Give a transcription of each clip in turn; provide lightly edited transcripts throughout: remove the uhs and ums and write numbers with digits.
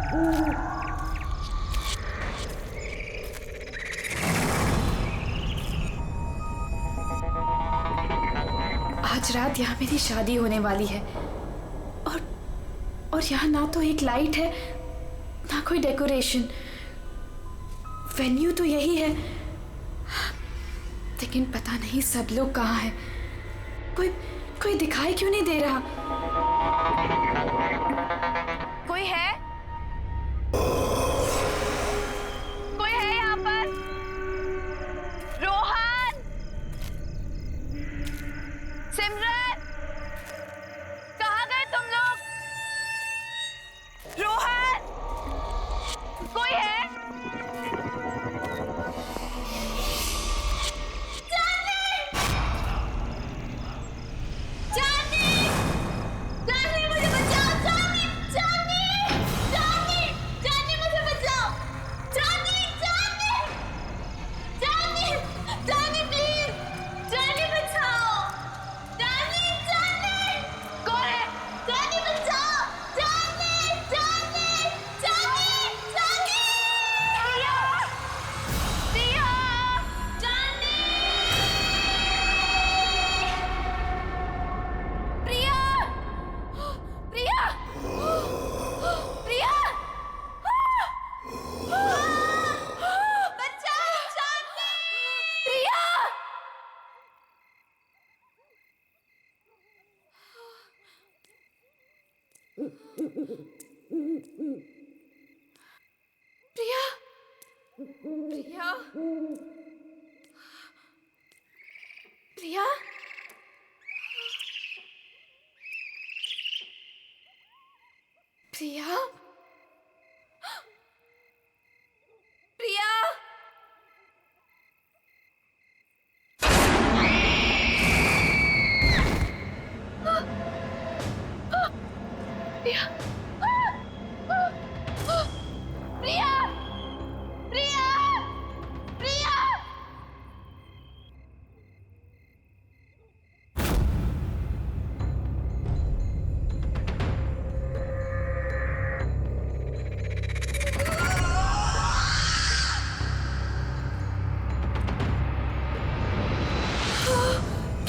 आज रात यहाँ मेरी शादी होने वाली है और यहाँ ना तो एक लाइट है ना कोई डेकोरेशन। वेन्यू तो यही है, लेकिन पता नहीं सब लोग कहाँ हैं। कोई दिखाई क्यों नहीं दे रहा? कोई है? कोई है यहाँ पर? रोहन, सिमरन, कहाँ गए तुम लोग? रोहन, कोई है? प्रिया, प्रिया, प्रिया, प्रिया, प्रिया, प्रिया, प्रिया, प्रिया, प्रिया।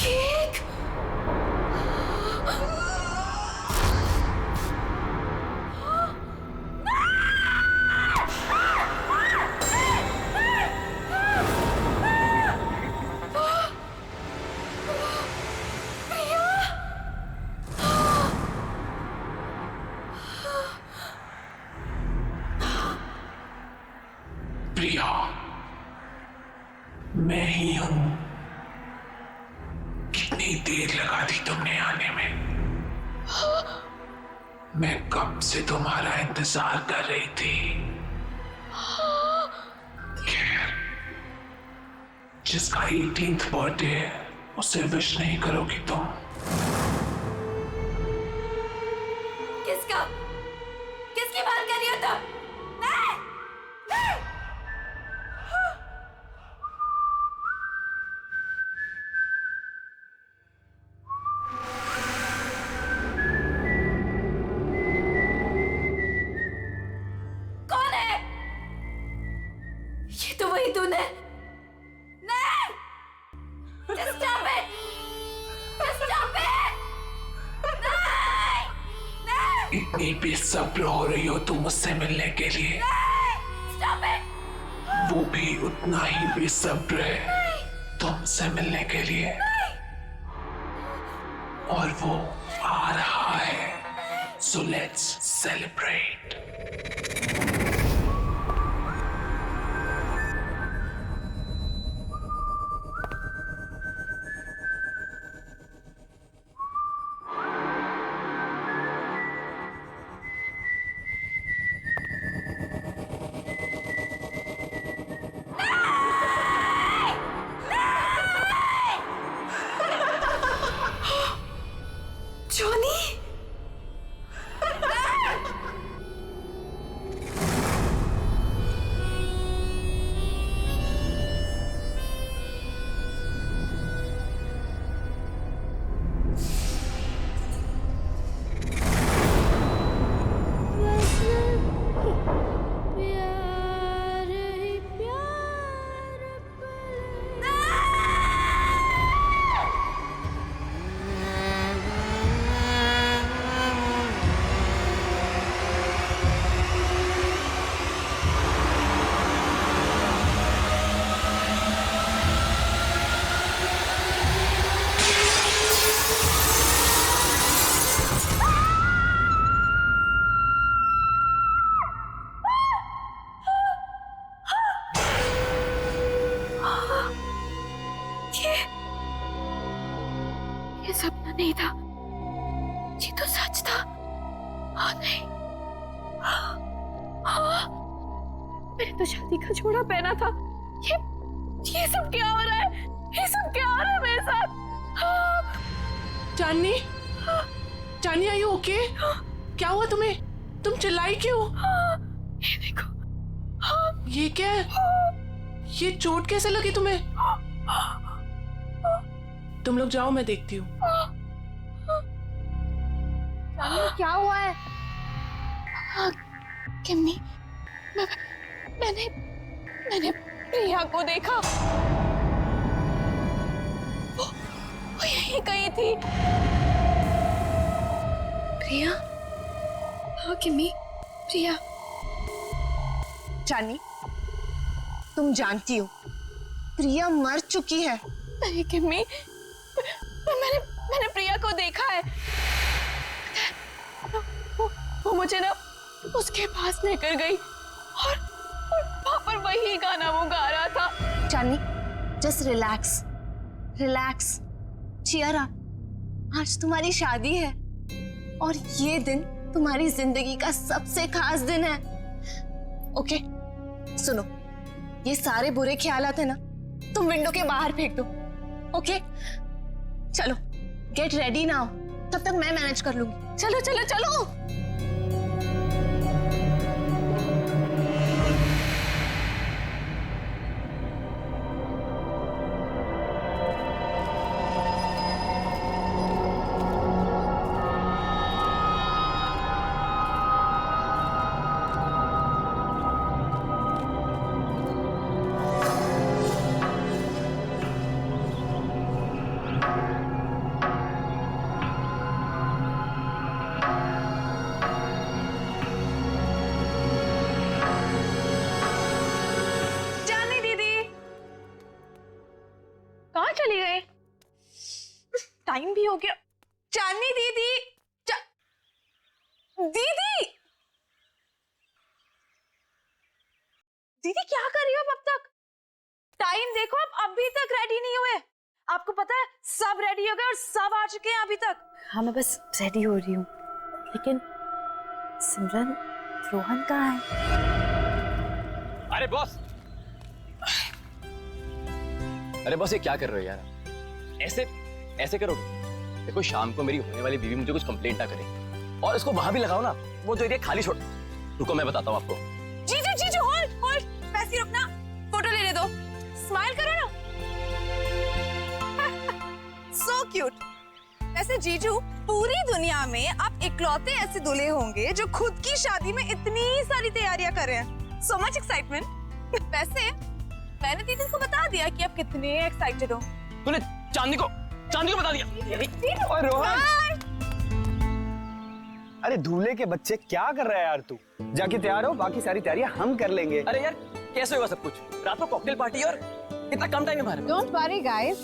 केक। प्रिया, मैं ही हूं। कितनी देर लगा दी तुमने आने में? मैं कब से तुम्हारा इंतजार कर रही थी। खैर, जिसका 18th बर्थडे है उसे विश नहीं करोगी तुम? किसका? किसकी बात कर रही हो तुम? नहीं, नहीं। कौन है? ये तो वही तूने। नहीं! Just stop it! Just stop it! नहीं! नहीं! इतनी बेसब्र हो रही हो तुम मुझसे मिलने के लिए? नहीं! Stop it! वो भी उतना ही बेसब्र है तुमसे मिलने के लिए। और वो आ रहा है। So let's celebrate. जॉनी, नहीं था, ये तो सच था। हाँ नहीं, हाँ, मैंने तो शादी का जोड़ा पहना था। ये सब क्या हो रहा है? ये सब क्या हो रहा है मेरे साथ? चांदनी, चांदनी आर यू ओके? क्या हुआ तुम्हें? तुम चिल्लाई क्यों? ये देखो। ये क्या है? ये चोट कैसे लगी तुम्हें? तुम लोग जाओ, मैं देखती हूँ। क्या हुआ है? किम्मी, मैंने प्रिया को देखा। वो यहीं कहीं थी। प्रिया? हाँ किम्मी, प्रिया। चांदनी, तुम जानती हो प्रिया मर चुकी है। नहीं किम्मी, मैंने प्रिया को देखा है। वो मुझे ना उसके पास लेकर गई और वहां पर वही गाना वो गा रहा था। Chandni, just relax, relax, cheer up. आज तुम्हारी शादी है और ये दिन तुम्हारी जिंदगी का सबसे खास दिन है। ओके, सुनो, ये सारे बुरे ख्यालात है ना, तुम विंडो के बाहर फेंक दो। ओके, चलो गेट रेडी नाउ, तब तक मैं मैनेज कर लूंगी। चलो चलो चलो। चली गई? टाइम भी हो गया। चांदनी दीदी, दीदी, दीदी क्या कर रही हो अब तक? टाइम देखो, अब अभी तक रेडी नहीं हुए। आपको पता है सब रेडी हो गए और सब आ चुके हैं अभी तक। हाँ, मैं बस रेडी हो रही हूँ, लेकिन सिमरन, रोहन कहाँ है? अरे बॉस, अरे बॉस, ये क्या कर रहे हो यार? ऐसे करोगे? देखो, शाम को मेरी होने वाली बीवी मुझे कुछ कंप्लेंट ना करे, और इसको वहां भी लगाओ ना, वो जो एरिया खाली छोड़। रुको, मैं बताता हूँ आपको। जीजू, होल्ड, वैसे ही रुकना, फोटो लेने दो, स्माइल करो ना। So cute. वैसे जीजू, पूरी दुनिया में आप इकलौते ऐसे दूल्हे होंगे जो खुद की शादी में इतनी सारी तैयारियां कर रहे हैं। So much excitement. वैसे मैंने दीदी को बता दिया कि आप कितने एक्साइटेड हो। तूने चांदनी को बता दिया? और रोहन, अरे दूल्हे के बच्चे, क्या कर रहा है यार तू? जाके तैयार हो, बाकी सारी तैयारियां हम कर लेंगे। अरे यार, कैसे होगा सब कुछ? रात को कॉकटेल पार्टी और इतना कम टाइम है हमारे। डोंट वरी गाइस,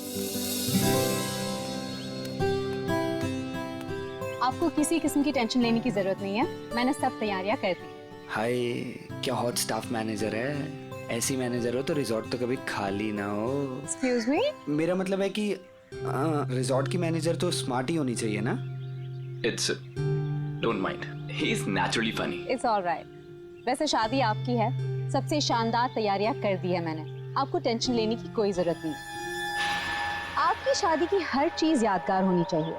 आपको किसी किस्म की टेंशन लेने की जरूरत नहीं है, मैंने सब तैयारियां कर दी। हाय, क्या हॉट स्टाफ मैनेजर है। ऐसी मैनेजर हो तो रिजॉर्ट तो कभी खाली ना हो। एक्सक्यूज मी, मेरा मतलब है कि रिजॉर्ट की मैनेजर तो स्मार्ट ही होनी चाहिए ना। It's don't mind. He's naturally funny. It's alright. वैसे शादी आपकी है, सबसे शानदार तैयारियां कर दी है मैंने, आपको टेंशन लेने की कोई जरूरत नहीं। आपकी शादी की हर चीज यादगार होनी चाहिए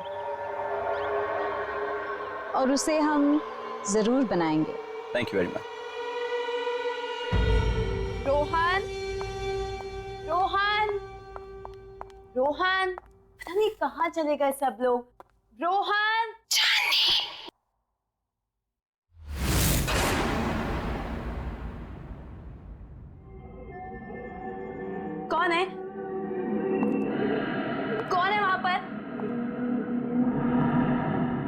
और उसे हम जरूर बनाएंगे। Thank you very much. Rohan, पता नहीं कहाँ चले गए सब लोग। रोहन, कौन है? कौन है वहां पर?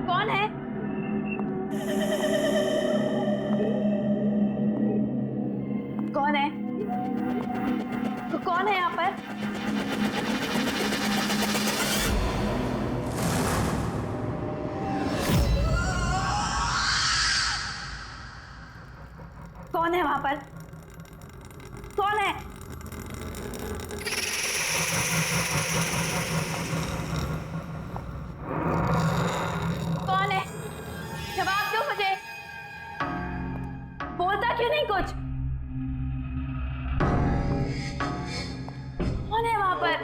कौन है? कौन है? कौन है यहाँ पर? कौन है वहां पर? कौन है? बोलता क्यों नहीं कुछ? कौन है वहां पर?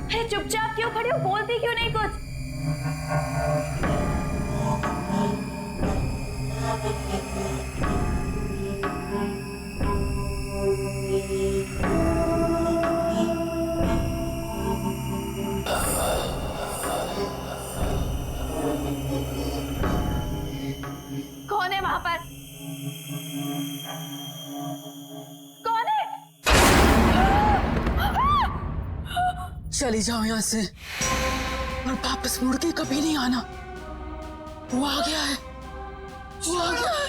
अरे चुपचाप क्यों खड़ी हो? बोलती क्यों नहीं कुछ? कौन है वहां पर? कौन है? चली जाओ यहाँ से और वापस मुड़ के कभी नहीं आना। वो आ गया है, वो आ गया है,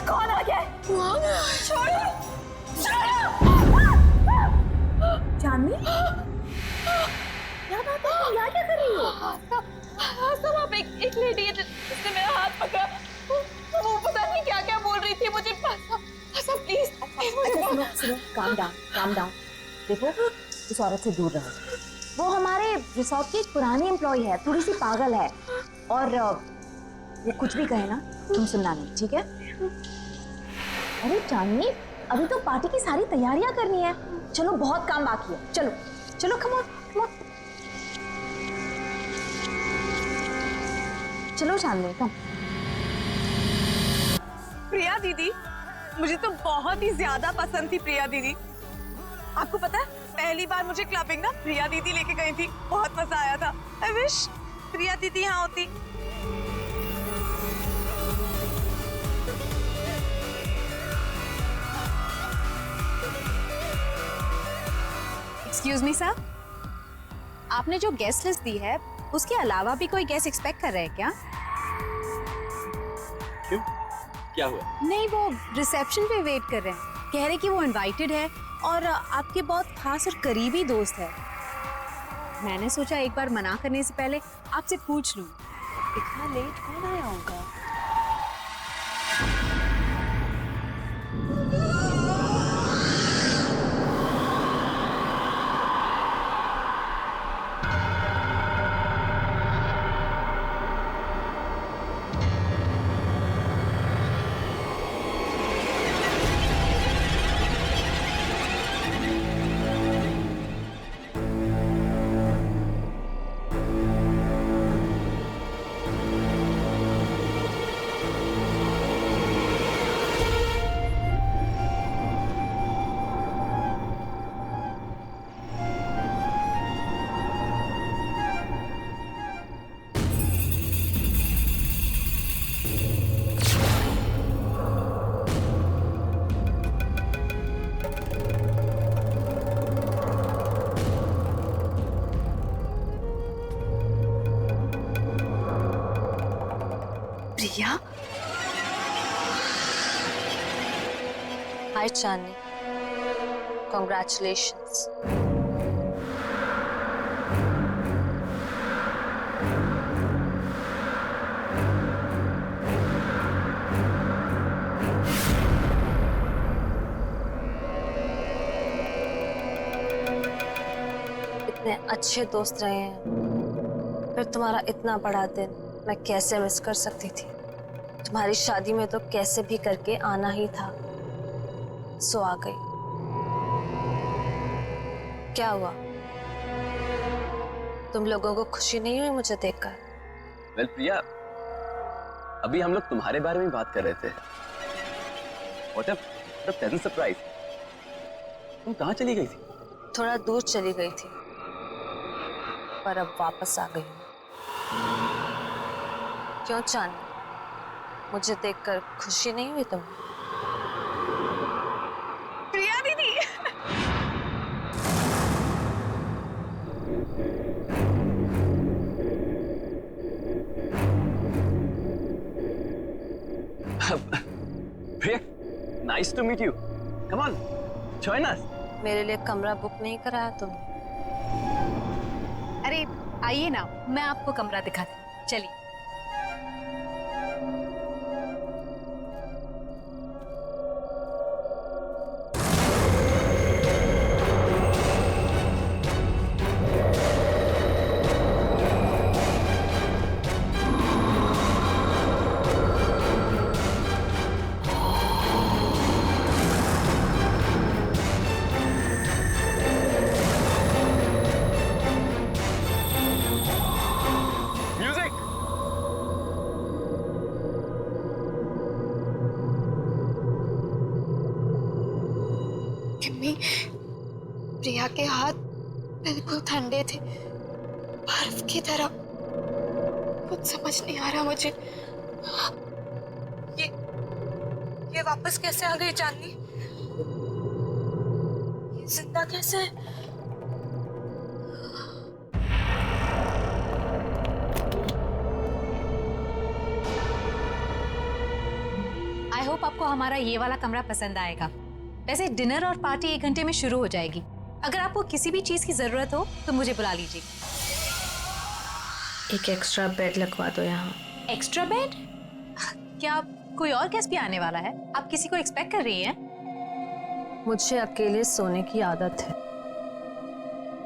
कौन आ गया है? वो आ गया है। छोड़ो! चांदनी, क्या बात है? तुम यहाँ क्या कर रही हो? सब आप एक लेडी है जिसने मेरा हाथ पकड़ा। वो पता नहीं क्या क्या बोल रही थी मुझे। सब प्लीज सुनो, काम डाउन। देखो, इस औरत से दूर रहो। वो हमारे रिसोर्ट की एक पुरानी एम्प्लॉय है, थोड़ी सी पागल है, और वो कुछ भी कहे ना तुम सुनना नहीं, ठीक है? अरे चांदनी, अभी तो पार्टी की सारी तैयारियां करनी है। चलो, बहुत काम बाकी है। चलो चलो, कम ऑन। चलो चांदनी, कम। प्रिया दीदी, मुझे तो बहुत ही ज्यादा पसंद थी प्रिया दीदी। आपको पता है, पहली बार मुझे क्लबिंग ना प्रिया दीदी लेके गई थी, बहुत मजा आया था। आई विश प्रिया दीदी यहाँ होती। एक्सक्यूज मी सर, आपने जो गेस्ट लिस्ट दी है उसके अलावा भी कोई गेस्ट एक्सपेक्ट कर रहे हैं क्या? क्यों, क्या हुआ? नहीं, वो रिसेप्शन पे वेट कर रहे हैं। कह रहे कि वो इनवाइटेड है और आपके बहुत खास और करीबी दोस्त है। मैंने सोचा एक बार मना करने से पहले आपसे पूछ लूं। इतना लेट कौन आया होगा? प्रिया, हाय चांदनी, कॉन्ग्रेचुलेशंस। इतने अच्छे दोस्त रहे हैं, फिर तुम्हारा इतना बड़ा दिन मैं कैसे मिस कर सकती थी? तुम्हारी शादी में तो कैसे भी करके आना ही था, सो आ गई। क्या हुआ, तुम लोगों को खुशी नहीं हुई मुझे देखकर? वेल प्रिया, अभी हम लोग तुम्हारे बारे में बात कर रहे थे। What a pleasant surprise। तुम कहाँ चली गई थी? थोड़ा दूर चली गई थी, पर अब वापस आ गई हूँ। क्यों चांदनी, मुझे देखकर खुशी नहीं हुई तुम्हें? प्रिया दीदी, Priya, nice to meet you. Come on, join us. मेरे लिए कमरा बुक नहीं कराया तुमने? अरे आइए ना, मैं आपको कमरा दिखाती हूँ, चलिए। मम्मी, प्रिया के हाथ बिल्कुल ठंडे थे, बर्फ की तरह। कुछ समझ नहीं आ रहा मुझे। ये वापस कैसे आ गई चांदनी? ये जिंदा कैसे है? आई होप आपको हमारा ये वाला कमरा पसंद आएगा। वैसे डिनर और पार्टी 1 घंटे में शुरू हो जाएगी। अगर आपको किसी भी चीज की जरूरत हो तो मुझे बुला लीजिए। एक एक्स्ट्रा बेड लगवा दो यहाँ। Extra bed? क्या कोई और गेस्ट भी आने वाला है? आप किसी को एक्सपेक्ट कर रही हैं? मुझे अकेले सोने की आदत है।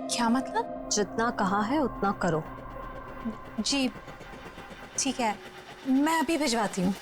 क्या मतलब? जितना कहा है उतना करो। जी ठीक है, मैं अभी भिजवाती हूँ।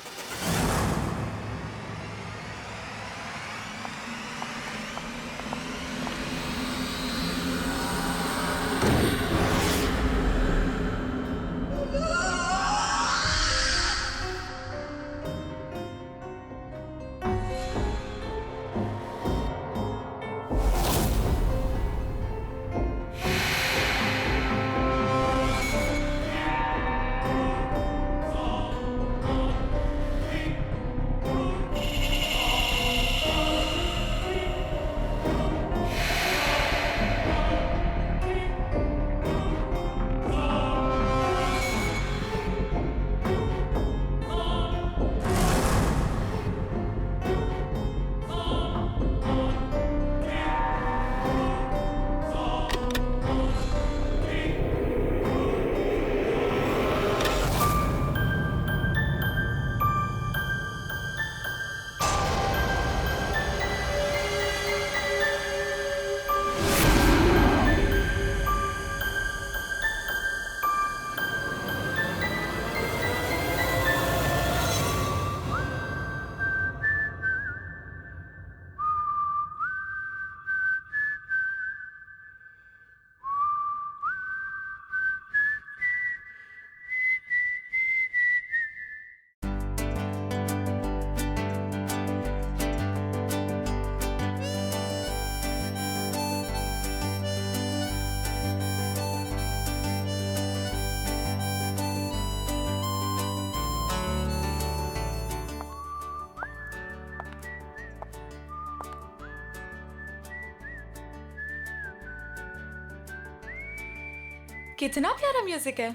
कितना प्यारा म्यूजिक है।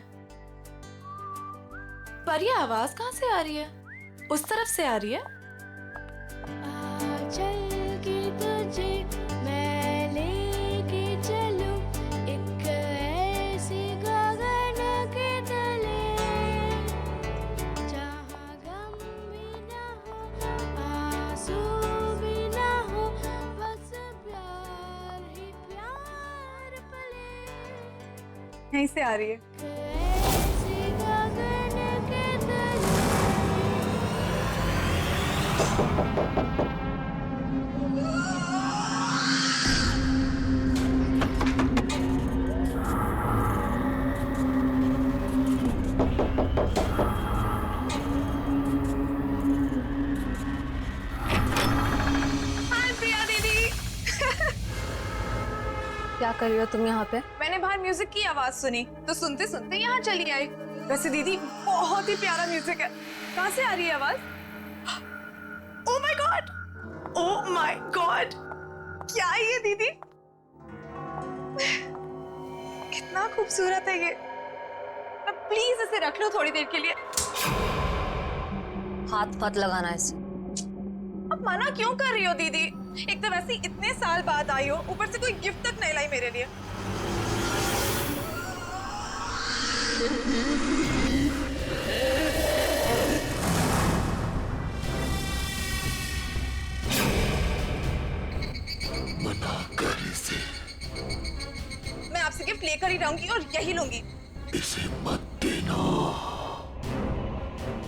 पर ये आवाज कहाँ से आ रही है? उस तरफ से आ रही है। यहीं से आ रही है। हाय प्रिया दीदी। क्या कर रही हो तुम यहाँ पे? मैंने बाहर म्यूजिक की आवाज सुनी तो सुनते सुनते यहाँ चली आई। वैसे दीदी बहुत ही प्यारा म्यूजिक है। कहाँ से आ रही है आवाज? Oh my God, oh my God, क्या है ये दीदी? कितना खूबसूरत है ये। अब प्लीज इसे रख लो थोड़ी देर के लिए। हाथ मत लगाना इसे। अब मना क्यों कर रही हो दीदी? एक तो वैसे इतने साल बाद आई हो, ऊपर से कोई गिफ्ट तक नहीं लाई मेरे लिए। मना कर इसे, मैं आपसे गिफ्ट लेकर ही रहूंगी और यही लूंगी। इसे मत देना।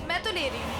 मैं तो ले रही हूँ।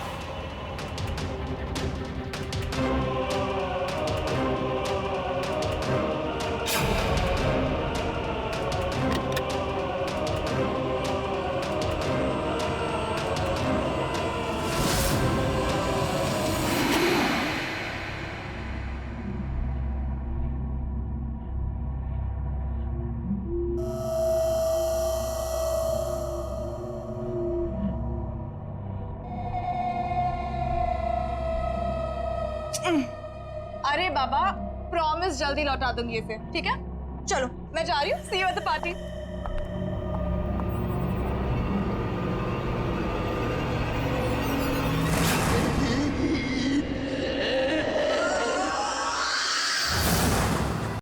अरे बाबा, प्रॉमिस जल्दी लौटा दूंगी इसे, ठीक है? चलो मैं जा रही हूँ, सी यू एट द पार्टी।